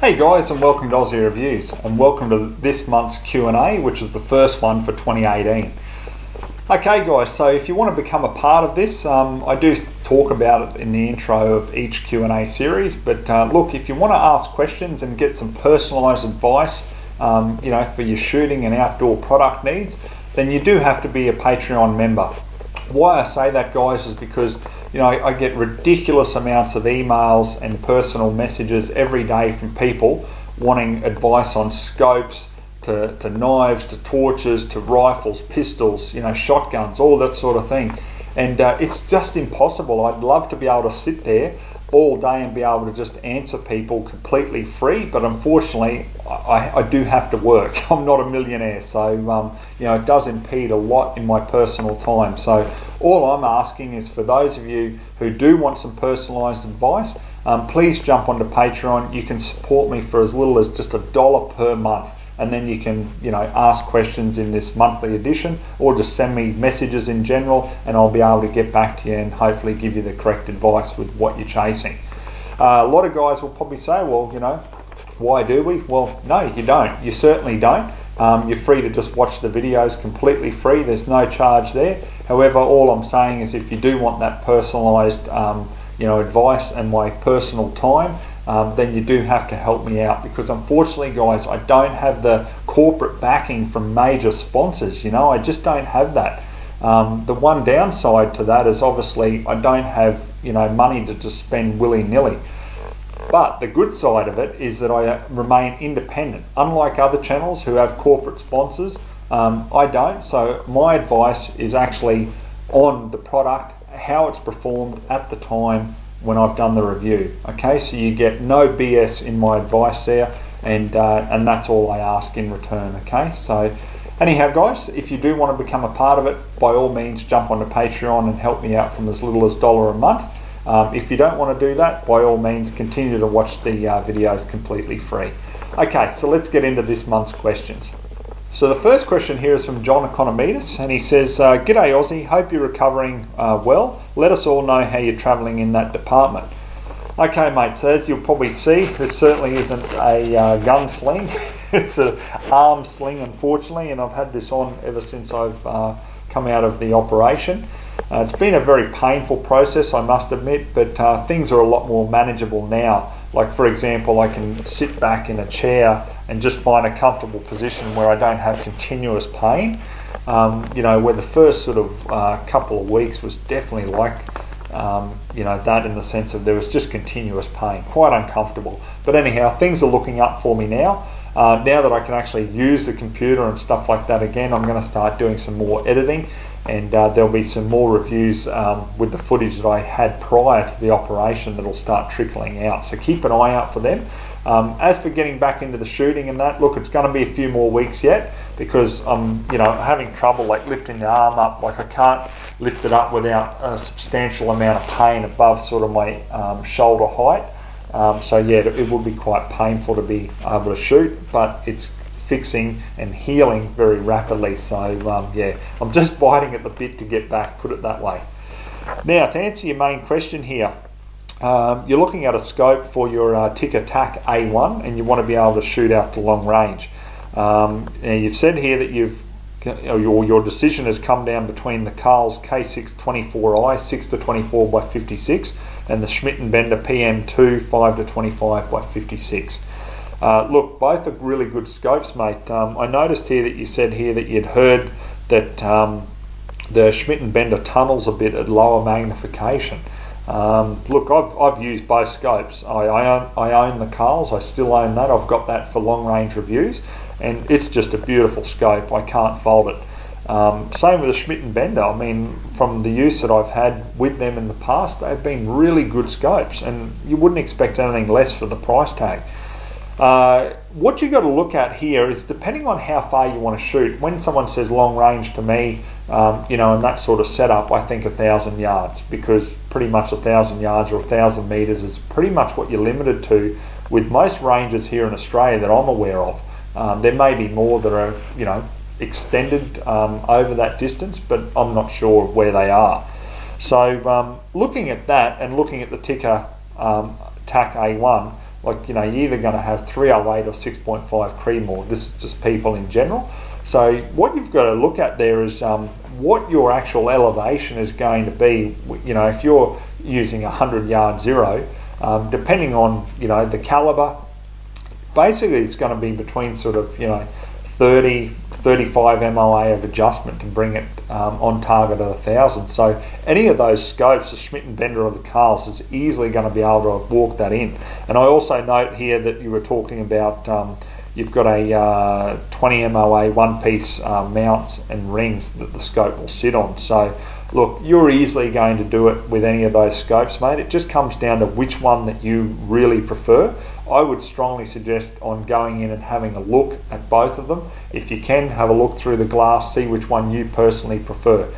Hey guys, and welcome to Ozzie Reviews, and welcome to this month's Q&A, which is the first one for 2018. Okay guys, so if you want to become a part of this, I do talk about it in the intro of each Q&A series, but look, if you want to ask questions and get some personalised advice, for your shooting and outdoor product needs, then you do have to be a Patreon member. Why I say that, guys, is because I get ridiculous amounts of emails and personal messages every day from people wanting advice on scopes, to knives, to torches, to rifles, pistols, shotguns, all that sort of thing. And it's just impossible. I'd love to be able to sit there all day and be able to just answer people completely free, but unfortunately I do have to work. I'm not a millionaire, so it does impede a lot in my personal time. So all I'm asking is for those of you who do want some personalised advice, please jump onto Patreon. You can support me for as little as just $1 per month, and then you can ask questions in this monthly edition, or just send me messages in general, and I'll be able to get back to you and hopefully give you the correct advice with what you're chasing. A lot of guys will probably say, well, why do we? Well, no, you don't. You certainly don't. You're free to just watch the videos completely free. There's no charge there. However, all I'm saying is if you do want that personalised advice and my personal time, then you do have to help me out, because unfortunately, guys, I don't have the corporate backing from major sponsors. I just don't have that. The one downside to that is obviously I don't have money to just spend willy-nilly. But the good side of it is that I remain independent. Unlike other channels who have corporate sponsors, I don't. So my advice is actually on the product, how it's performed at the time when I've done the review. Okay, so you get no BS in my advice there, and that's all I ask in return. Okay, so anyhow, guys, if you do want to become a part of it, by all means jump onto Patreon and help me out from as little as $1 a month. If you don't want to do that, by all means continue to watch the videos completely free. Okay, so let's get into this month's questions. So the first question here is from John Economides, and he says, G'day Ozzie, hope you're recovering well. Let us all know how you're travelling in that department. Okay mate, so as you'll probably see, this certainly isn't a gun sling. It's an arm sling, unfortunately, and I've had this on ever since I've come out of the operation. It's been a very painful process, I must admit, but things are a lot more manageable now. Like, for example, I can sit back in a chair and just find a comfortable position where I don't have continuous pain. Where the first sort of couple of weeks was definitely like, that, in the sense of there was just continuous pain, quite uncomfortable. But anyhow, things are looking up for me now. Now that I can actually use the computer and stuff like that again, I'm going to start doing some more editing, and there'll be some more reviews with the footage that I had prior to the operation that'll start trickling out. So keep an eye out for them. As for getting back into the shooting and that, look, it's going to be a few more weeks yet, because I'm having trouble like lifting the arm up. Like, I can't lift it up without a substantial amount of pain above sort of my shoulder height. So yeah, it will be quite painful to be able to shoot, but it's fixing and healing very rapidly. So yeah, I'm just biting at the bit to get back, put it that way. Now, to answer your main question here, you're looking at a scope for your Tic Tac A1, and you want to be able to shoot out to long range. Now you've said here that your decision has come down between the Kahles K6 24i 6-24 by 56 and the Schmidt Bender PM2 5-25 by 56. Look, both are really good scopes, mate. I noticed here that you said here that you'd heard that the Schmidt Bender tunnels a bit at lower magnification. Look, I've used both scopes. I own the Kahles. I still own that. I've got that for long range reviews, and it's just a beautiful scope. I can't fault it. Same with the Schmidt Bender. I mean, from the use that I've had with them in the past, they've been really good scopes, and you wouldn't expect anything less for the price tag. What you got to look at here is, depending on how far you want to shoot. When someone says long range to me, and that sort of setup, I think 1,000 yards, because pretty much 1,000 yards or 1,000 meters is pretty much what you're limited to with most ranges here in Australia that I'm aware of. There may be more that are, extended over that distance, but I'm not sure where they are. So looking at that and looking at the Tic Tac A1, like, you're either going to have 308 or 6.5 Creedmoor. This is just people in general. So what you've got to look at there is what your actual elevation is going to be. If you're using 100 yard zero, depending on the caliber, basically it's going to be between sort of 30, 35 MOA of adjustment to bring it on target at 1,000. So any of those scopes, the Schmidt Bender or the Kahles, is easily going to be able to walk that in. And I also note here that you were talking about you've got a 20 MOA one-piece mounts and rings that the scope will sit on. So look, you're easily going to do it with any of those scopes, mate. It just comes down to which one that you really prefer. I would strongly suggest on going in and having a look at both of them. If you can, have a look through the glass, see which one you personally prefer.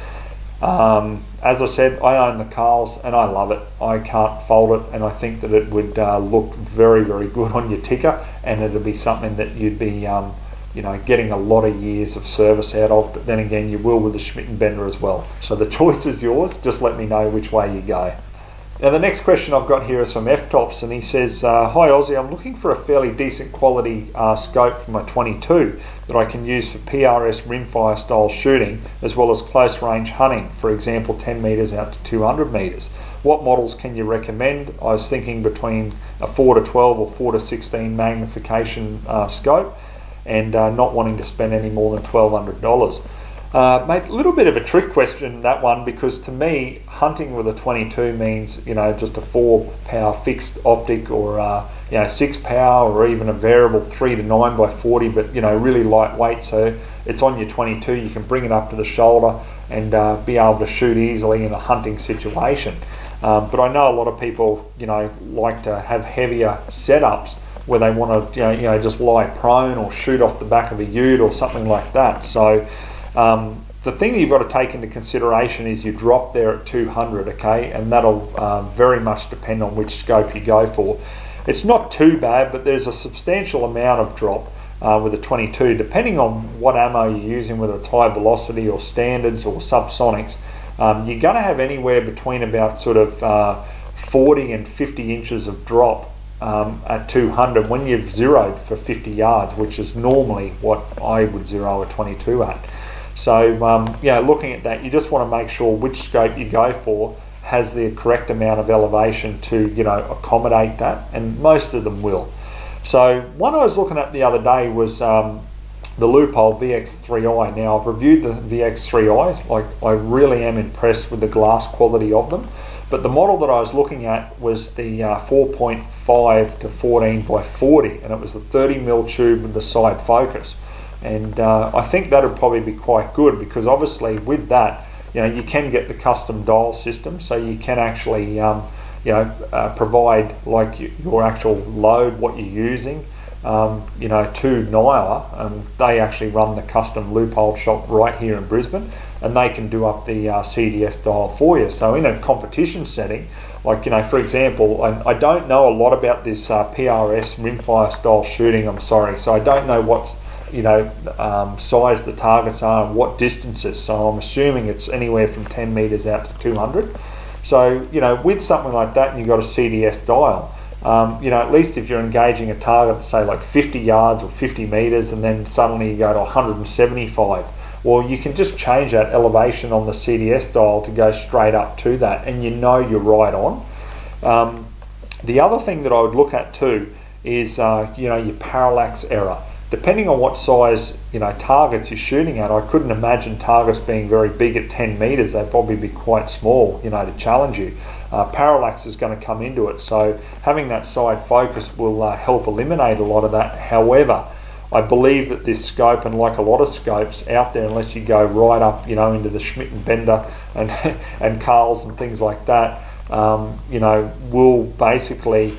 As I said, I own the Kahles and I love it. I can't fault it, and I think that it would look very, very good on your ticker, and it'll be something that you'd be getting a lot of years of service out of. But then again, you will with the Schmidt Bender as well. So the choice is yours. Just let me know which way you go. Now the next question I've got here is from F-Tops, and he says, hi Ozzie, I'm looking for a fairly decent quality scope for my 22 that I can use for PRS rimfire style shooting as well as close range hunting, for example 10 metres out to 200 metres. What models can you recommend? I was thinking between a 4 to 12 or 4 to 16 magnification scope, and not wanting to spend any more than $1,200. Mate, a little bit of a trick question, that one, because to me, hunting with a 22 means, just a 4 power fixed optic, or 6 power, or even a variable 3 to 9 by 40, but really lightweight. So it's on your 22. You can bring it up to the shoulder and be able to shoot easily in a hunting situation. But I know a lot of people, like to have heavier setups where they want to, just lie prone or shoot off the back of a ute or something like that. So the thing that you've got to take into consideration is you drop there at 200, okay, and that'll very much depend on which scope you go for. It's not too bad, but there's a substantial amount of drop with a 22, depending on what ammo you're using, whether it's high velocity or standards or subsonics. You're going to have anywhere between about sort of 40 and 50 inches of drop at 200 when you've zeroed for 50 yards, which is normally what I would zero a 22 at. So looking at that, you just want to make sure which scope you go for has the correct amount of elevation to accommodate that, and most of them will. So one I was looking at the other day was the Loophole VX3i. Now I've reviewed the VX3i, like I really am impressed with the glass quality of them, but the model that I was looking at was the 4.5 to 14 by 40, and it was the 30mm tube with the side focus. And I think that would probably be quite good, because obviously with that, you can get the custom dial system, so you can actually provide like your actual load, what you're using, to Nyla, and they actually run the custom Loophole shop right here in Brisbane, and they can do up the CDS dial for you. So in a competition setting, like for example, I don't know a lot about this PRS rimfire style shooting, I'm sorry, so I don't know what size the targets are and what distances, so I'm assuming it's anywhere from 10 metres out to 200. So with something like that, and you've got a CDS dial, at least if you're engaging a target, say like 50 yards or 50 metres, and then suddenly you go to 175, well, you can just change that elevation on the CDS dial to go straight up to that, and you're right on. The other thing that I would look at too is your parallax error. Depending on what size targets you're shooting at, I couldn't imagine targets being very big at 10 metres. They'd probably be quite small, to challenge you. Parallax is going to come into it, so having that side focus will help eliminate a lot of that. However, I believe that this scope, and like a lot of scopes out there, unless you go right up, into the Schmidt Bender and Kahles and things like that, will basically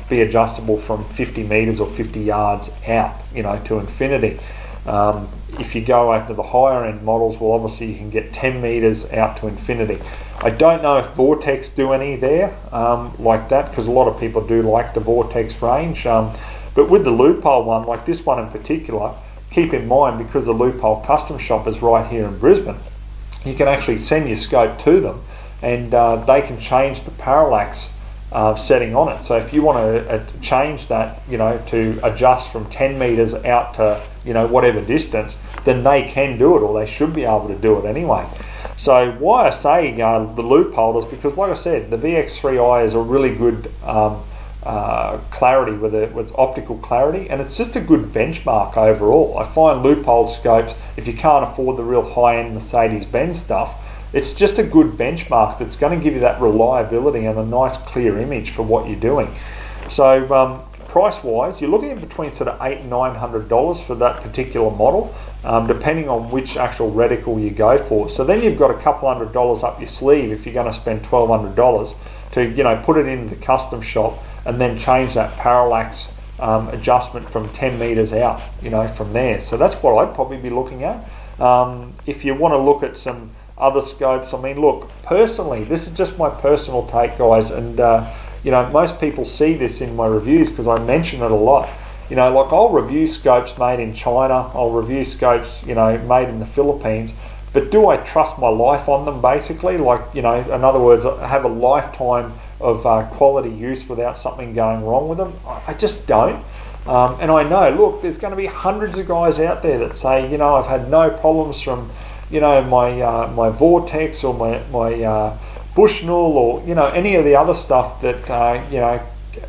be adjustable from 50 metres or 50 yards out, to infinity. If you go over to the higher end models, well, obviously you can get 10 metres out to infinity. I don't know if Vortex do any there like that, because a lot of people do like the Vortex range. But with the Loophole one, like this one in particular, keep in mind, because the Loophole custom shop is right here in Brisbane, you can actually send your scope to them, and they can change the parallax setting on it. So if you want to change that, to adjust from 10 meters out to, whatever distance, then they can do it, or they should be able to do it anyway. So why I say the loophole is because, like I said, the VX3i is a really good clarity with its optical clarity, and it's just a good benchmark overall. I find loophole scopes, if you can't afford the real high-end Mercedes-Benz stuff, it's just a good benchmark that's going to give you that reliability and a nice clear image for what you're doing. So price-wise, you're looking at between sort of $800 and $900 for that particular model, depending on which actual reticle you go for. So then you've got a couple $100 up your sleeve if you're going to spend $1,200 to put it into the custom shop and then change that parallax adjustment from 10 meters out, from there. So that's what I'd probably be looking at. If you want to look at some other scopes, I mean, look, personally, this is just my personal take, guys, and most people see this in my reviews because I mention it a lot. Like I'll review scopes made in China, I'll review scopes, made in the Philippines, but do I trust my life on them, basically? Like, in other words, I have a lifetime of quality use without something going wrong with them? I just don't. And I know, look, there's going to be hundreds of guys out there that say, I've had no problems from, my Vortex or my Bushnell or, any of the other stuff that,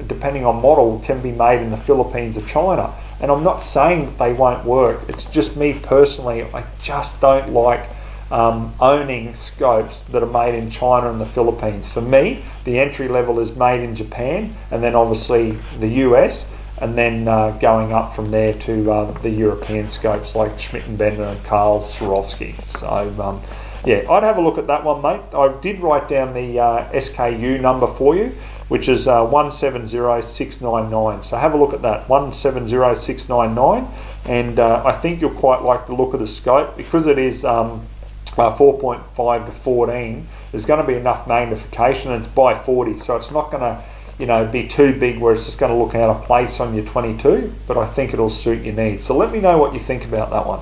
depending on model, can be made in the Philippines or China. And I'm not saying that they won't work. It's just me personally, I just don't like owning scopes that are made in China and the Philippines. For me, the entry level is made in Japan, and then obviously the US, and then going up from there to the European scopes like Schmidt Bender and Kahles, Swarovski. So yeah, I'd have a look at that one, mate. I did write down the SKU number for you, which is 170699. So have a look at that, 170699, and I think you'll quite like the look of the scope because it is 4.5 to 14. There's going to be enough magnification, and it's by 40, so it's not going to be too big where it's just going to look out of place on your 22, but I think it'll suit your needs. So let me know what you think about that one.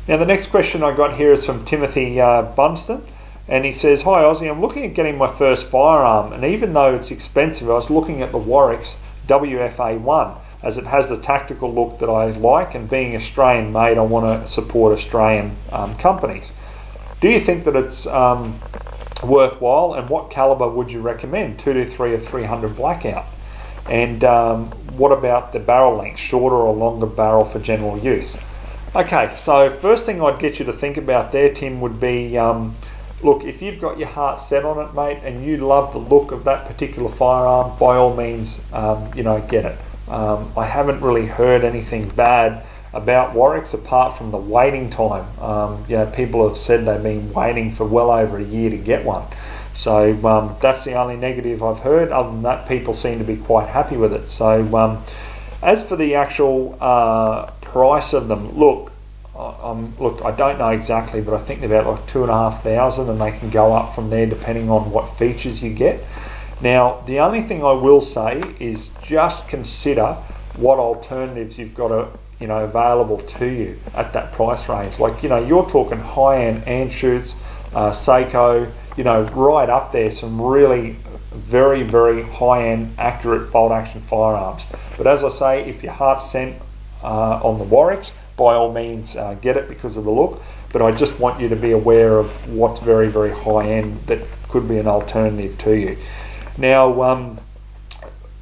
Now the next question I got here is from Timothy Bunston, and he says, "Hi Ozzie, I'm looking at getting my first firearm, and even though it's expensive, I was looking at the Warwick's WFA1 as it has the tactical look that I like, and being Australian made, I want to support Australian companies. Do you think that it's worthwhile, and what caliber would you recommend, 223 or 300 blackout? And what about the barrel length, shorter or longer barrel for general use?" Okay, so first thing I'd get you to think about there, Tim, would be, look, if you've got your heart set on it, mate, and you love the look of that particular firearm, by all means, get it. I haven't really heard anything bad about Warwicks apart from the waiting time. People have said they've been waiting for well over a year to get one. So that's the only negative I've heard. Other than that, people seem to be quite happy with it. So as for the actual price of them, look, I don't know exactly, but I think they're about like $2,500, and they can go up from there depending on what features you get. Now, the only thing I will say is just consider what alternatives you've got available to you at that price range. Like, you're talking high-end Anschutz, Seiko, right up there, some really very, very high-end, accurate bolt-action firearms. But as I say, if your heart's set on the Warwicks, by all means get it because of the look. But I just want you to be aware of what's very, very high-end that could be an alternative to you. Now,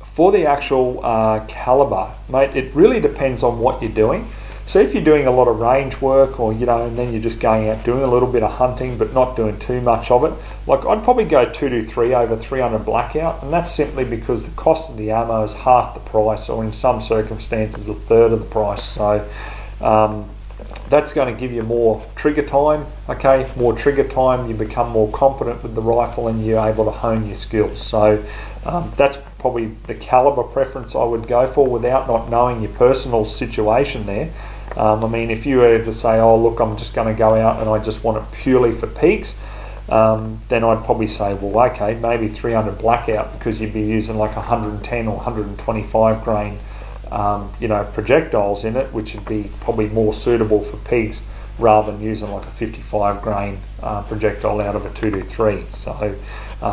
for the actual caliber, mate, it really depends on what you're doing. So if you're doing a lot of range work, or and then you're just going out doing a little bit of hunting but not doing too much of it, like I'd probably go 223 over 300 blackout, and that's simply because the cost of the ammo is half the price, or in some circumstances a third of the price. So that's going to give you more trigger time. Okay, more trigger time, you become more competent with the rifle, and you're able to hone your skills. So that's probably the caliber preference I would go for, without not knowing your personal situation there. I mean, if you were to say, oh look, I'm just going to go out and I just want it purely for peaks, then I'd probably say, well, okay, maybe 300 blackout, because you'd be using like 110 or 125 grain projectiles in it, which would be probably more suitable for peaks rather than using like a 55 grain projectile out of a 223. So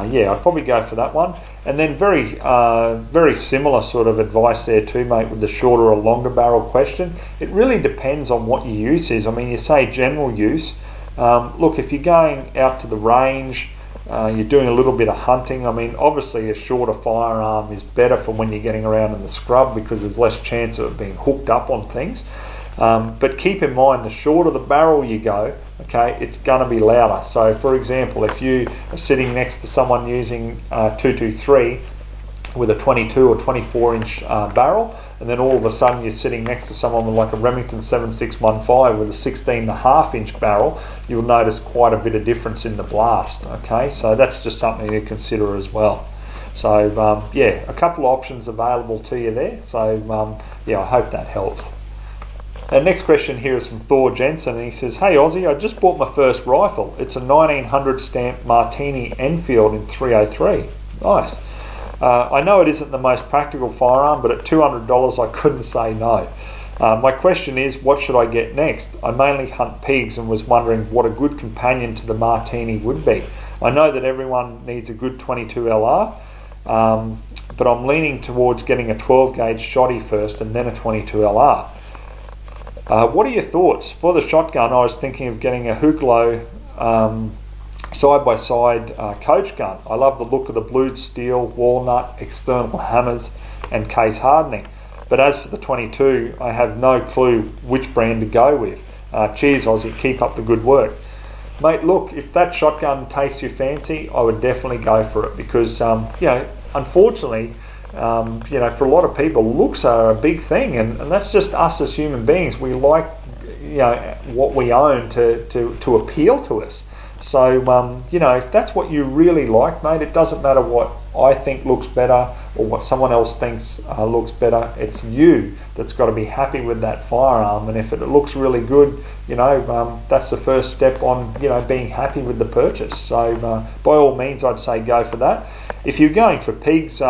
yeah, I'd probably go for that one. And then very similar sort of advice there too, mate, with the shorter or longer barrel question. It really depends on what your use is. I mean, you say general use. Look, if you're going out to the range, you're doing a little bit of hunting, I mean, obviously a shorter firearm is better for when you're getting around in the scrub because there's less chance of it being hooked up on things. But keep in mind, the shorter the barrel you go, okay, it's going to be louder. So for example, if you are sitting next to someone using 223 with a 22 or 24 inch barrel, and then all of a sudden you're sitting next to someone with like a Remington 7615 with a 16.5 inch barrel, you'll notice quite a bit of difference in the blast. Okay, so that's just something to consider as well. So yeah, a couple of options available to you there. So yeah, I hope that helps. Our next question here is from Thor Jensen, and he says, "Hey Ozzie, I just bought my first rifle. It's a 1900 stamp Martini Enfield in 303. Nice. I know it isn't the most practical firearm, but at $200 I couldn't say no. My question is, what should I get next? I mainly hunt pigs and was wondering what a good companion to the Martini would be. I know that everyone needs a good 22 LR, but I'm leaning towards getting a 12 gauge shotty first and then a 22 LR. What are your thoughts? For the shotgun, I was thinking of getting a Hucklow side-by-side coach gun. I love the look of the blued steel, walnut, external hammers and case hardening. But as for the 22, I have no clue which brand to go with. Cheers Ozzie, keep up the good work." Mate, look, if that shotgun takes your fancy, I would definitely go for it because, you know, unfortunately, you know, for a lot of people, looks are a big thing, and that's just us as human beings. We like, you know, what we own to appeal to us. So, you know, if that's what you really like, mate, it doesn't matter what I think looks better or what someone else thinks looks better. It's you that's got to be happy with that firearm, and if it looks really good, you know, that's the first step on, you know, being happy with the purchase. So, by all means, I'd say go for that. If you're going for pigs,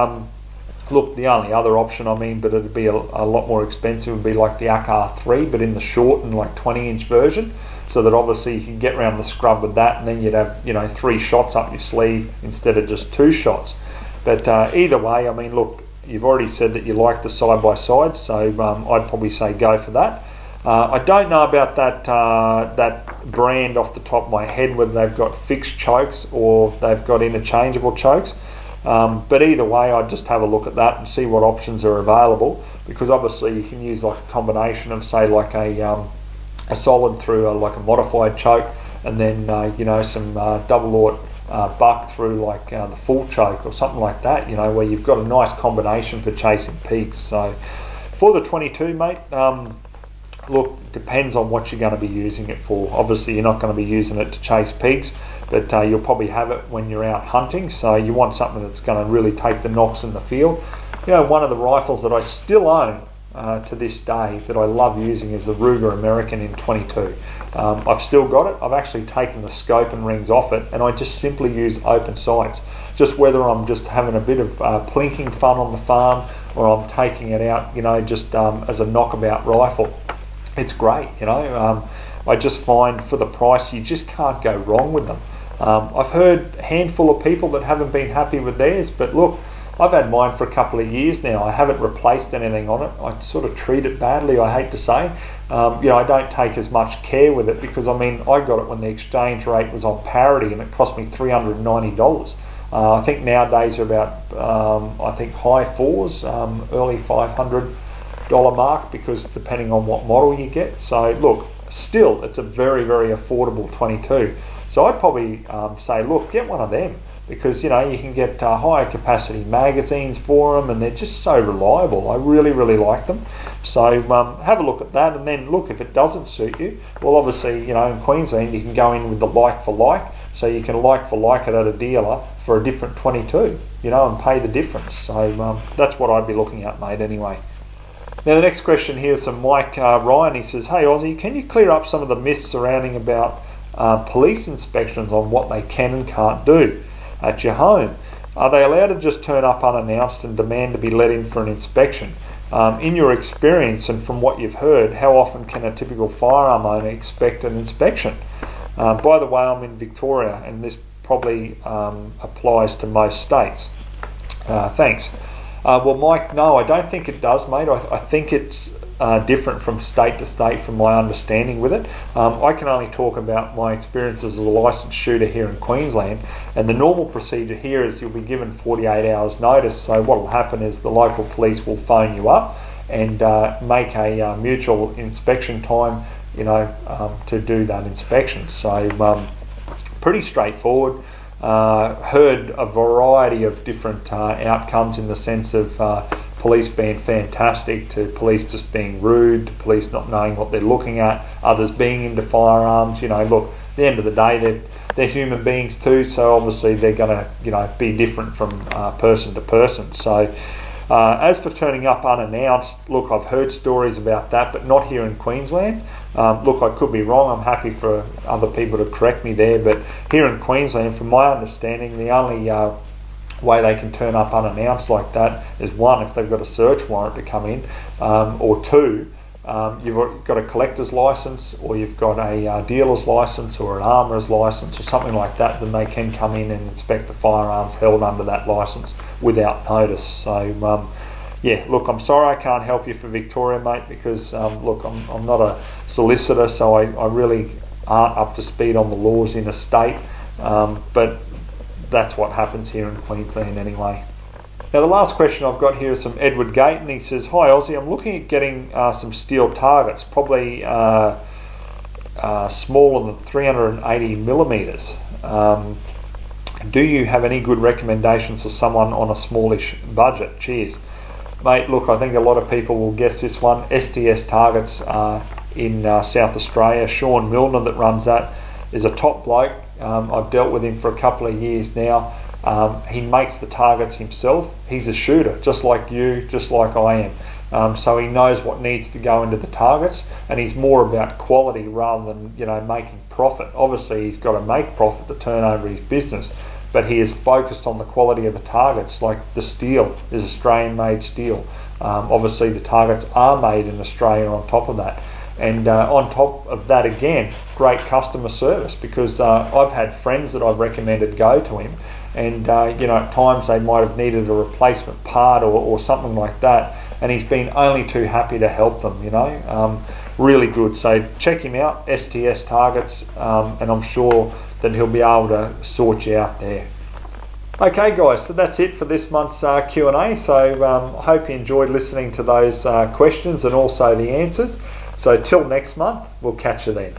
look, the only other option, I mean, but it'd be a lot more expensive, would be like the ACR3, but in the short and like 20-inch version, so that obviously you can get around the scrub with that, and then you'd have, you know, 3 shots up your sleeve instead of just 2 shots. But either way, I mean, look, you've already said that you like the side-by-side, so I'd probably say go for that. I don't know about that brand off the top of my head, whether they've got fixed chokes or they've got interchangeable chokes. But either way, I'd just have a look at that and see what options are available, because obviously you can use like a combination of, say, like a solid through like a modified choke, and then you know, some double-aught buck through like the full choke or something like that, you know, where you've got a nice combination for chasing pigs. So for the 22, mate, look, depends on what you're going to be using it for. Obviously you're not going to be using it to chase pigs, but you'll probably have it when you're out hunting, so you want something that's going to really take the knocks in the field. You know, one of the rifles that I still own to this day that I love using is the Ruger American in 22. I've still got it. I've actually taken the scope and rings off it, and I just simply use open sights. Just whether I'm just having a bit of plinking fun on the farm, or I'm taking it out, you know, just as a knockabout rifle. It's great, you know. I just find for the price, you just can't go wrong with them. I've heard a handful of people that haven't been happy with theirs, but look, I've had mine for a couple of years now. I haven't replaced anything on it. I sort of treat it badly, I hate to say. You know, I don't take as much care with it because, I mean, I got it when the exchange rate was on parity and it cost me $390. I think nowadays are about, I think high fours, early $500 mark, because depending on what model you get. So look, still, it's a very, very affordable 22. So I'd probably say, look, get one of them, because, you know, you can get higher capacity magazines for them, and they're just so reliable. I really, really like them. So have a look at that, and then look, if it doesn't suit you, well, obviously, you know, in Queensland you can go in with the like for like, so you can like for like it at a dealer for a different 22, you know, and pay the difference. So that's what I'd be looking at, mate, anyway. Now the next question here is from Mike Ryan. He says, "Hey Ozzie, can you clear up some of the myths surrounding about police inspections on what they can and can't do at your home? Are they allowed to just turn up unannounced and demand to be let in for an inspection? In your experience and from what you've heard, how often can a typical firearm owner expect an inspection?" By the way, I'm in Victoria, and this probably applies to most states. Thanks. Well, Mike, no, I don't think it does, mate. I think it's different from state to state from my understanding with it. I can only talk about my experiences as a licensed shooter here in Queensland, and the normal procedure here is you'll be given 48 hours notice. So what will happen is the local police will phone you up and make a mutual inspection time, to do that inspection. So pretty straightforward. Heard a variety of different outcomes in the sense of police being fantastic, to police just being rude, to police not knowing what they're looking at, others being into firearms. Look, at the end of the day, they're human beings too, so obviously they're going to be different from person to person. So as for turning up unannounced, look, I've heard stories about that, but not here in Queensland. Look, I could be wrong. I'm happy for other people to correct me there, but here in Queensland, from my understanding, the only way they can turn up unannounced like that is, one, if they've got a search warrant to come in, or two, you've got a collector's license, or you've got a dealer's license or an armourer's license or something like that, then they can come in and inspect the firearms held under that license without notice. So yeah, look, I'm sorry I can't help you for Victoria, mate, because look, I'm not a solicitor, so I really aren't up to speed on the laws in a state, but that's what happens here in Queensland anyway. Now the last question I've got here is from Edward Gate, and he says, "Hi Ozzie, I'm looking at getting some steel targets, probably smaller than 380 millimeters. Do you have any good recommendations for someone on a smallish budget? Cheers." Mate, look, I think a lot of people will guess this one. STS Targets in South Australia. Sean Milner that runs that is a top bloke. I've dealt with him for a couple of years now. He makes the targets himself. He's a shooter, just like you, just like I am. So he knows what needs to go into the targets, and he's more about quality rather than making profit. Obviously, he's got to make profit to turn over his business, but he is focused on the quality of the targets. Like the steel is Australian-made steel. Obviously, the targets are made in Australia on top of that. And on top of that, again, great customer service, because I've had friends that I've recommended go to him, and at times they might have needed a replacement part or something like that, and he's been only too happy to help them. Really good. So check him out, STS Targets, and I'm sure that he'll be able to sort you out there. Okay guys, so that's it for this month's Q&A. So I hope you enjoyed listening to those questions and also the answers. So till next month, we'll catch you then.